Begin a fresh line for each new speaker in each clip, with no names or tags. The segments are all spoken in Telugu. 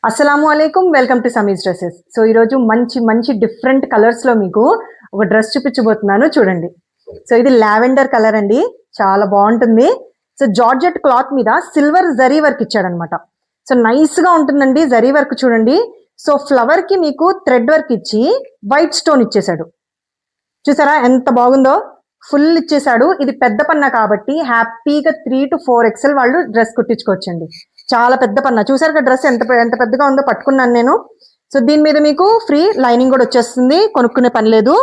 అస్సలాము అలైకుం, వెల్కమ్ టు సమీజ్ డ్రెస్సెస్. సో ఈరోజు మంచి మంచి డిఫరెంట్ కలర్స్లో మీకు ఒక డ్రెస్ చూపించబోతున్నాను, చూడండి. సో ఇది లావెండర్ కలర్ అండి, చాలా బాగుంటుంది. సో జార్జెట్ క్లాత్ మీద సిల్వర్ జరీ వర్క్ ఇచ్చాడనమాట. సో నైస్గా ఉంటుందండి జరీ వర్క్, చూడండి. సో ఫ్లవర్కి మీకు థ్రెడ్ వర్క్ ఇచ్చి వైట్ స్టోన్ ఇచ్చేసాడు. చూసారా ఎంత బాగుందో, ఫుల్ ఇచ్చేసాడు. ఇది పెద్ద పన్నా కాబట్టి హ్యాపీగా 3 to 4 XL వాళ్ళు డ్రెస్ కుట్టించుకోవచ్చండి. చాలా పెద్ద పన్నా, చూసారు డ్రెస్ ఎంత ఎంత పెద్దగా ఉందో, పట్టుకున్నాను నేను. సో దీని మీద మీకు ఫ్రీ లైనింగ్ కూడా వచ్చేస్తుంది, కొనుక్కునే పని లేదు.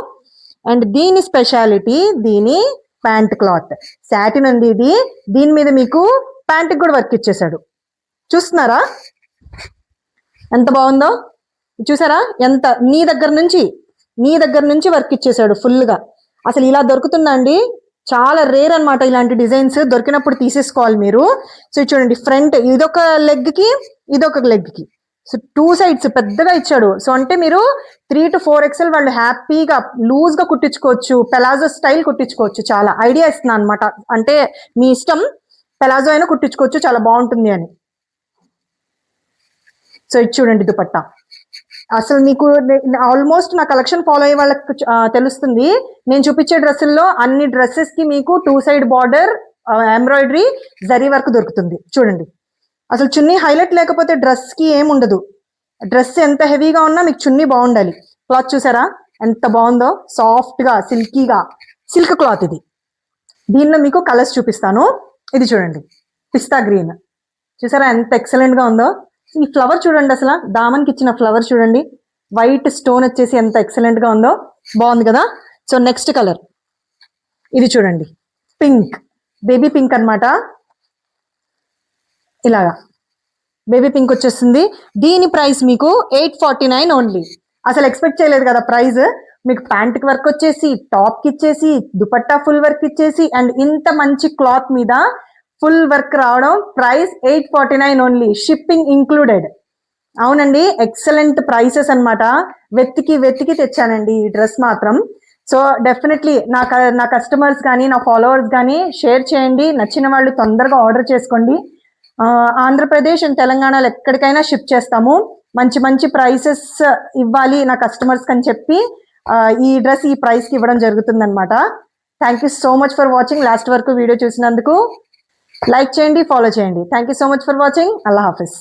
అండ్ దీని స్పెషాలిటీ, దీని ప్యాంట్ క్లాత్ సాటిన్ అండి ఇది. దీని మీద మీకు ప్యాంట్కి కూడా వర్క్ ఇచ్చేసాడు. చూస్తున్నారా ఎంత బాగుందో, చూసారా ఎంత నీ దగ్గర నుంచి వర్క్ ఇచ్చేసాడు ఫుల్గా. అసలు ఇలా దొరుకుతుందా అండి, చాలా రేర్ అనమాట ఇలాంటి డిజైన్స్. దొరికినప్పుడు తీసేసుకోవాలి మీరు. సో చూడండి, ఫ్రంట్ ఇదొక లెగ్కి ఇదొక లెగ్కి, సో 2 sides పెద్దగా ఇచ్చాడు. సో అంటే మీరు 3 to 4 XL వాళ్ళు హ్యాపీగా లూజ్గా కుట్టించుకోవచ్చు, పెలాజో స్టైల్ కుట్టించుకోవచ్చు. చాలా ఐడియా ఇస్తున్నాను అనమాట, అంటే మీ ఇష్టం, పెలాజో అయినా కుట్టించుకోవచ్చు, చాలా బాగుంటుంది అని. సో ఇది చూడండి దుపట్టా. అసలు మీకు ఆల్మోస్ట్ నా కలెక్షన్ ఫాలో అయ్యే వాళ్ళకి తెలుస్తుంది, నేను చూపించే డ్రెస్సుల్లో అన్ని డ్రెస్సెస్కి మీకు 2 side border, embroidery, zari work దొరుకుతుంది. చూడండి అసలు చున్నీ హైలైట్ లేకపోతే డ్రెస్కి ఏముండదు. డ్రెస్ ఎంత హెవీగా ఉన్నా మీకు చున్నీ బాగుండాలి. క్లాత్ చూసారా ఎంత బాగుందో, సాఫ్ట్గా సిల్కీగా, సిల్క్ క్లాత్ ఇది. దీనిలో మీకు కలర్స్ చూపిస్తాను. ఇది చూడండి పిస్తా గ్రీన్, చూసారా ఎంత ఎక్సలెంట్గా ఉందో. ఈ ఫ్లవర్ చూడండి, అసలు దామన్కి ఇచ్చిన ఫ్లవర్ చూడండి, వైట్ స్టోన్ వచ్చేసి ఎంత ఎక్సలెంట్గా ఉందో, బాగుంది కదా. సో నెక్స్ట్ కలర్ ఇది చూడండి, పింక్, బేబీ పింక్ అనమాట. ఇలాగా బేబీ పింక్ వచ్చేస్తుంది. దీని ప్రైస్ మీకు 849 ఓన్లీ. అసలు ఎక్స్పెక్ట్ చేయలేదు కదా ప్రైస్. మీకు ప్యాంట్కి వర్క్ వచ్చేసి, టాప్కి ఇచ్చేసి, దుపట్టా ఫుల్ వర్క్ ఇచ్చేసి, అండ్ ఇంత మంచి క్లాత్ మీద ఫుల్ వర్క్ రావడం, ప్రైస్ 849 ఓన్లీ, షిప్పింగ్ ఇంక్లూడెడ్. అవునండి, ఎక్సలెంట్ ప్రైసెస్ అనమాట. వెతికి తెచ్చానండి ఈ డ్రెస్ మాత్రం. సో డెఫినెట్లీ నా కస్టమర్స్ కానీ నా ఫాలోవర్స్ కానీ షేర్ చేయండి. నచ్చిన వాళ్ళు తొందరగా ఆర్డర్ చేసుకోండి. ఆంధ్రప్రదేశ్ అండ్ తెలంగాణలో ఎక్కడికైనా షిప్ చేస్తాము. మంచి మంచి ప్రైసెస్ ఇవ్వాలి నా కస్టమర్స్ అని చెప్పి ఈ డ్రెస్ ఈ ప్రైస్కి ఇవ్వడం జరుగుతుంది అనమాట. Thank you so much for watching. Last వరకు వీడియో చూసినందుకు లైక్ చేయండి, ఫాలో చేయండి. Thank you so much for watching. Allah Hafiz.